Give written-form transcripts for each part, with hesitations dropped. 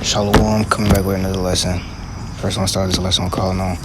Shalom, coming back with another lesson. First, I want to start this lesson calling on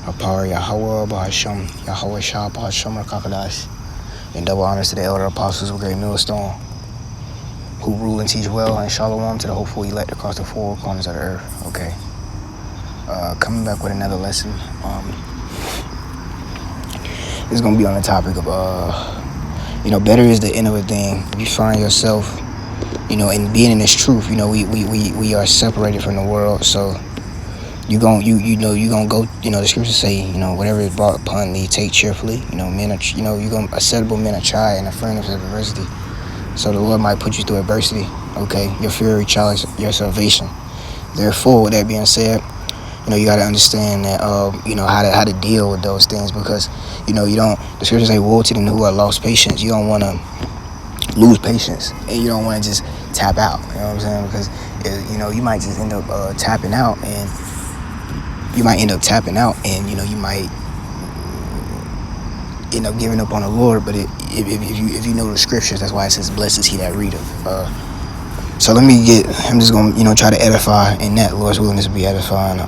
Apar Yahweh Bahasham, Yahweh Shah Bahasham Rakakadash, and double honors to the elder apostles of Great Millstone, who rule and teach well, and Shalom to the hopeful elect across the four corners of the earth. Okay. Coming back with another lesson. It's going to be on the topic of, better is the end of a thing. If you find yourself, and being in this truth, we are separated from the world, so you gonna go, the scriptures say, whatever is brought upon thee, take cheerfully. Men are, a settlable men are tried and a friend of adversity. So the Lord might put you through adversity, okay? Your fear will challenge your salvation. Therefore, with that being said, you got to understand that, how to deal with those things, because, the scriptures say, woe to them who are lost patience. You don't want to lose patience, and you don't want to just tap out, you know what I'm saying? Because you might just end up tapping out, and you might end up you might end up giving up on the Lord. But if you know the scriptures, that's why it says, blessed is he that readeth. So I'm just gonna try to edify, and that Lord's willingness to be edifying.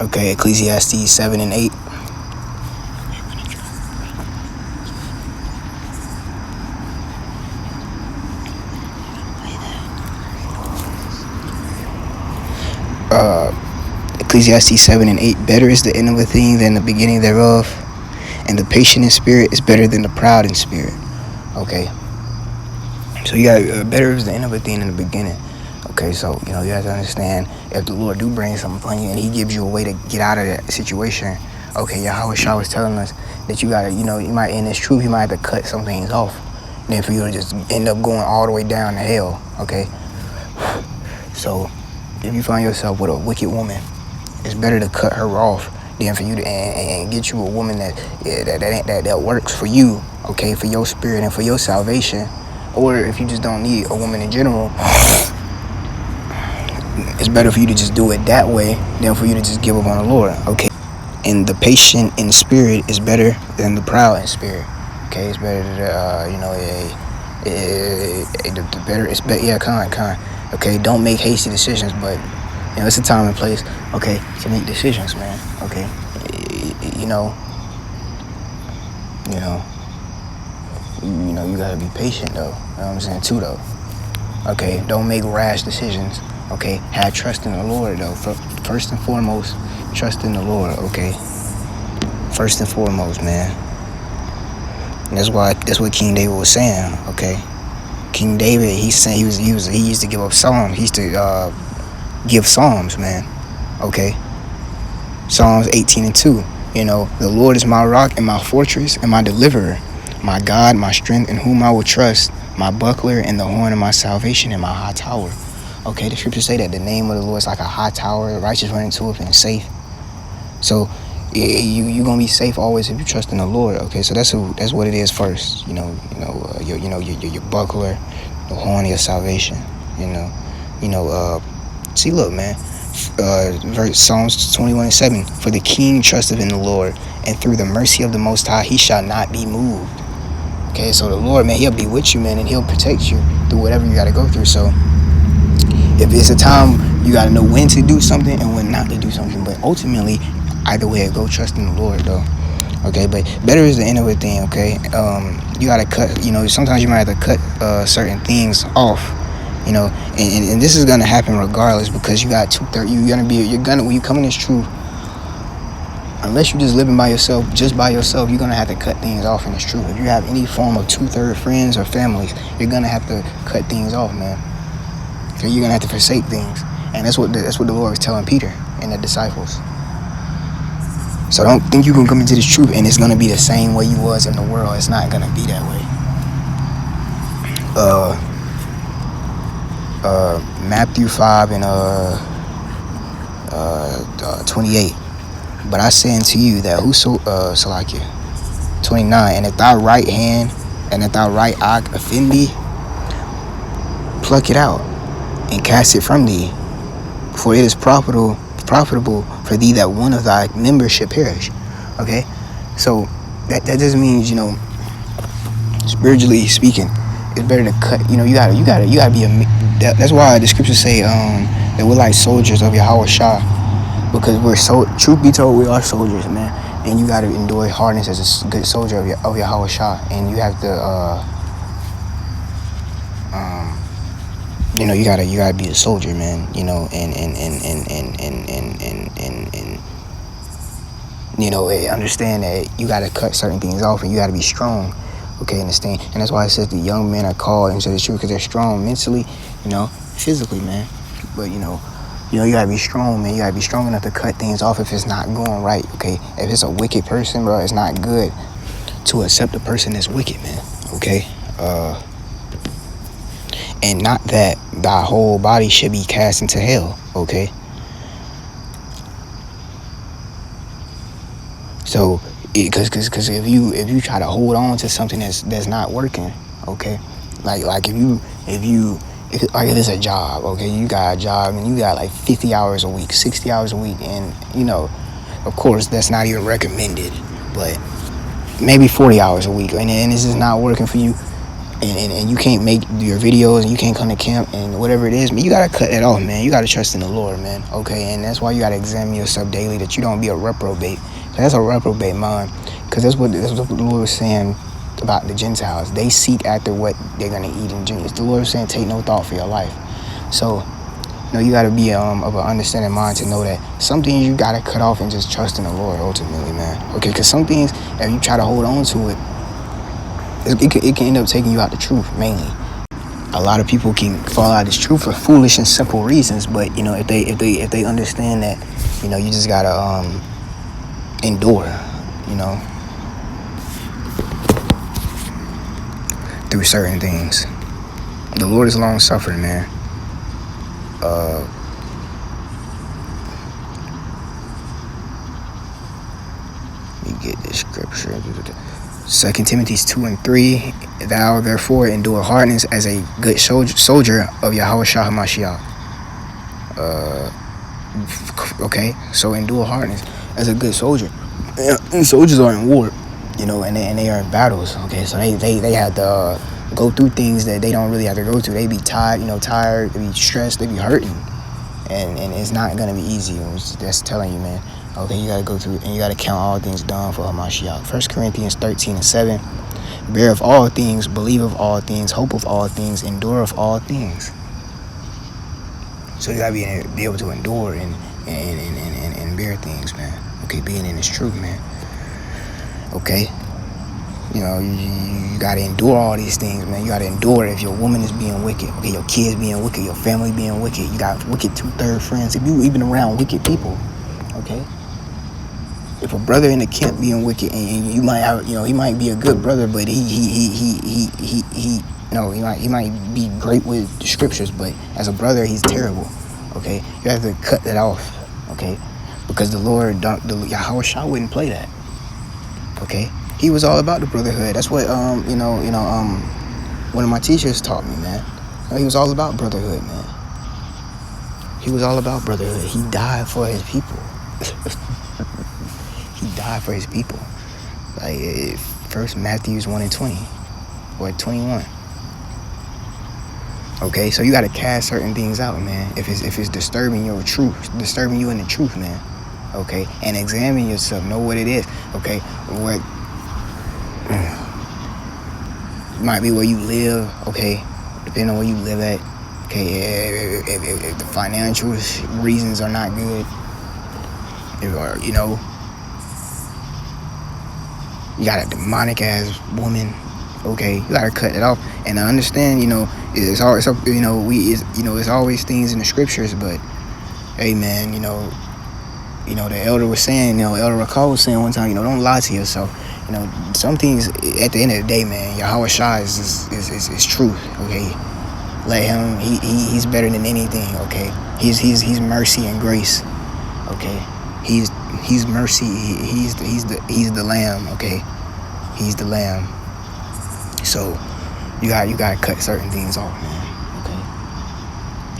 Okay, Ecclesiastes 7 and 8. Ecclesiastes 7 and 8. Better is the end of a thing than the beginning thereof, and the patient in spirit is better than the proud in spirit. Okay. So you got better is the end of a thing than the beginning. Okay, so you have to understand, if the Lord do bring something upon you and he gives you a way to get out of that situation, okay, Yahweh Shah was telling us that you gotta, you might, in this truth, you might have to cut some things off, and then for you to just end up going all the way down to hell. Okay. So if you find yourself with a wicked woman, it's better to cut her off than for you to and get you a woman that works for you, okay, for your spirit and for your salvation. Or if you just don't need a woman in general, it's better for you to just do it that way than for you to just give up on the Lord, okay? And the patient in spirit is better than the proud in spirit, okay? It's better the better, it's better, okay? Don't make hasty decisions, but, it's a time and place, okay, to make decisions, man, okay? You gotta be patient, though, you know what I'm saying, too, though. Okay, don't make rash decisions. Okay, have trust in the Lord, though. First and foremost, trust in the Lord. Okay, first and foremost, man. And that's what King David was saying. Okay, King David, he used to give up psalms. He used to give psalms, man. Okay, Psalms 18 and 2. The Lord is my rock and my fortress and my deliverer, my God, my strength, in whom I will trust, my buckler and the horn of my salvation and my high tower. Okay, the scriptures say that the name of the Lord is like a high tower, the righteous run into it and safe. So you're gonna be safe always if you trust in the Lord. Okay, so that's what it is first. Your buckler, the horn of your salvation. See, look, man. Psalms 21 and 7. For the king trusteth in the Lord, and through the mercy of the Most High he shall not be moved. Okay, so the Lord, man, he'll be with you, man, and he'll protect you through whatever you got to go through. So if it's a time, you got to know when to do something and when not to do something. But ultimately, either way, go trust in the Lord, though. Okay, but better is the end of a thing, okay? You got to cut, sometimes you might have to cut certain things off, and this is going to happen regardless, because you got when you come in this truth, unless you're just living by yourself, you're gonna have to cut things off, and it's true. If you have any form of 2/3 friends or families, you're gonna have to cut things off, man. Okay, you're gonna have to forsake things, and that's what the Lord was telling Peter and the disciples. So don't think you can come into this truth and it's gonna be the same way you was in the world. It's not gonna be that way. Matthew 5 and 28. But I say unto you that whoso Salakia 29, and if thy right hand and if thy right eye offend thee, pluck it out and cast it from thee, for it is profitable for thee that one of thy members should perish. Okay, so that just means, spiritually speaking, it's better to cut. You gotta be that's why the scriptures say that we're like soldiers of Yahweh Shah, because truth be told, we are soldiers, man, and you gotta endure hardness as a good soldier of Yahweh Shah, and you have to you gotta be a soldier, man, and understand that you gotta cut certain things off, and you gotta be strong, okay, understand. And that's why it says the young men are called into the truth, because they're strong mentally, physically, man. But you gotta be strong, man. You gotta be strong enough to cut things off if it's not going right, okay. If it's a wicked person, bro, it's not good to accept a person that's wicked, man, okay. And not that thy whole body should be cast into hell, okay. So, because if you try to hold on to something that's not working, okay, like if it's a job, okay, you got a job and you got like 50 hours a week, 60 hours a week, and of course that's not even recommended, but maybe 40 hours a week, and it's just not working for you, and you can't make your videos, and you can't come to camp, and whatever it is, man, you gotta cut that off, man. You gotta trust in the Lord, man, okay. And that's why you gotta examine yourself daily, that you don't be a reprobate. That's a reprobate mind, because that's what the Lord was saying about the Gentiles. They seek after what they're gonna eat and drink. The Lord was saying, take no thought for your life. So you gotta be of an understanding mind to know that some things you gotta cut off and just trust in the Lord ultimately, man, okay. Because some things, if you try to hold on to it can end up taking you out the truth. Mainly, a lot of people can fall out of this truth for foolish and simple reasons, but if they understand that, you just gotta endure, through certain things. The Lord is long suffering, man. Let me get this scripture. 2 Timothy 2 and 3. Thou therefore endure hardness as a good soldier of Yahweh Shah HaMashiach. Okay, so endure hardness as a good soldier. And soldiers are in war, and they are in battles. Okay, so they have to go through things that they don't really have to go through. They be tired, they be stressed, they be hurting, and it's not gonna be easy. That's telling you, man. Okay, you gotta go through, and you gotta count all things done for Hamashiach. 1 Corinthians 13 and 7. Bear of all things, believe of all things, hope of all things, endure of all things. So you gotta be able to endure and bear things, man. Okay, being in this truth, man. Okay, you gotta endure all these things, man. You gotta endure if your woman is being wicked, okay, your kids being wicked, your family being wicked. You got wicked 2/3 friends. If you even around wicked people, okay. If a brother in the camp being wicked, and you might have, he might be a good brother, but he might be great with the scriptures, but as a brother, he's terrible. Okay, you have to cut that off. Okay, because the Lord, Yahweh Shah wouldn't play that. Okay, he was all about the brotherhood. That's what one of my teachers taught me, man. He was all about brotherhood, man. He was all about brotherhood. He died for his people. He died for his people. Like First Matthew 1 and 20 or 21. Okay, so you gotta cast certain things out, man. If it's disturbing your truth, disturbing you in the truth, man. Okay, and examine yourself. Know what it is. Okay, what might be where you live. Okay, depending on where you live at. Okay, if the financial reasons are not good, You got a demonic ass woman. Okay, you gotta cut it off. And I understand, it's always, it's always things in the scriptures. But hey, man, the elder was saying, Elder Rakal was saying one time, don't lie to yourself. Some things at the end of the day, man, Yahweh Shai is truth. Okay, let him. He's better than anything. Okay, he's mercy and grace. Okay, he's mercy. He's the lamb. Okay, he's the lamb. So you gotta cut certain things off, man. Okay,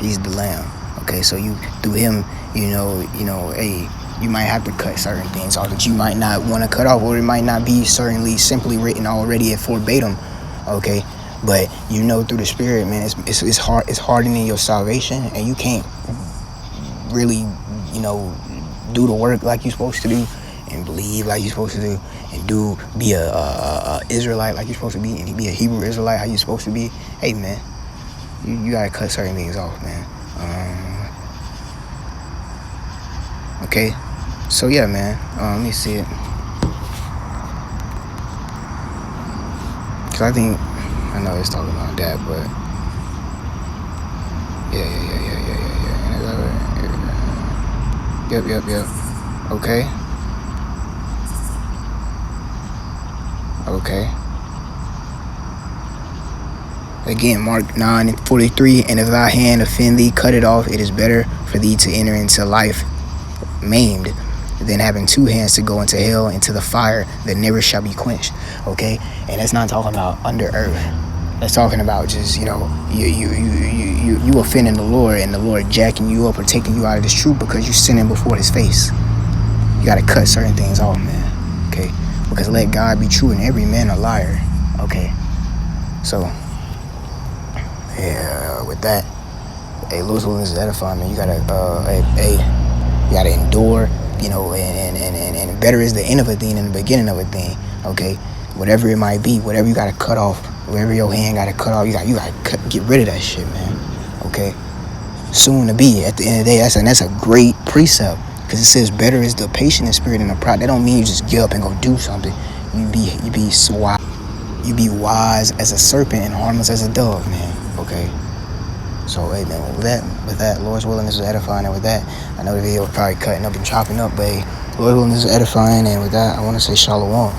he's the lamb. Okay, so you through him, hey, you might have to cut certain things off that you might not want to cut off, or it might not be certainly simply written already at verbatim. Okay, but through the Spirit, man, it's hardening your salvation, and you can't really do the work like you're supposed to do, and believe like you're supposed to do, and be a Israelite like you're supposed to be, and be a Hebrew Israelite how you're supposed to be. Hey, man, you gotta cut certain things off, man. Okay, so yeah, man. Let me see it, cause I know it's talking about that, but yeah. Yep. Okay. Again, Mark 9:43, and if thy hand offend thee, cut it off. It is better for thee to enter into life maimed than having two hands to go into hell, into the fire that never shall be quenched. Okay, and that's not talking about under earth. That's talking about just you offending the Lord, and the Lord jacking you up or taking you out of this truth because you're sinning before His face. You gotta cut certain things off, man. Okay, because let God be true and every man a liar. Okay, so yeah, with that, hey, Lord's willingness is edifying, man. You gotta you gotta endure, and better is the end of a thing than the beginning of a thing. Okay, whatever it might be, whatever you gotta cut off, whatever your hand gotta cut off, you gotta get rid of that shit, man. Okay, soon to be. At the end of the day, that's a great precept, because it says better is the patient in spirit than the proud. That don't mean you just get up and go do something. You be wise as a serpent and harmless as a dove, man. Okay. So, hey, man, with that, Lord's willingness is edifying, and with that, I know the video was probably cutting up and chopping up, but hey, Lord's willingness is edifying, and with that, I want to say shalom.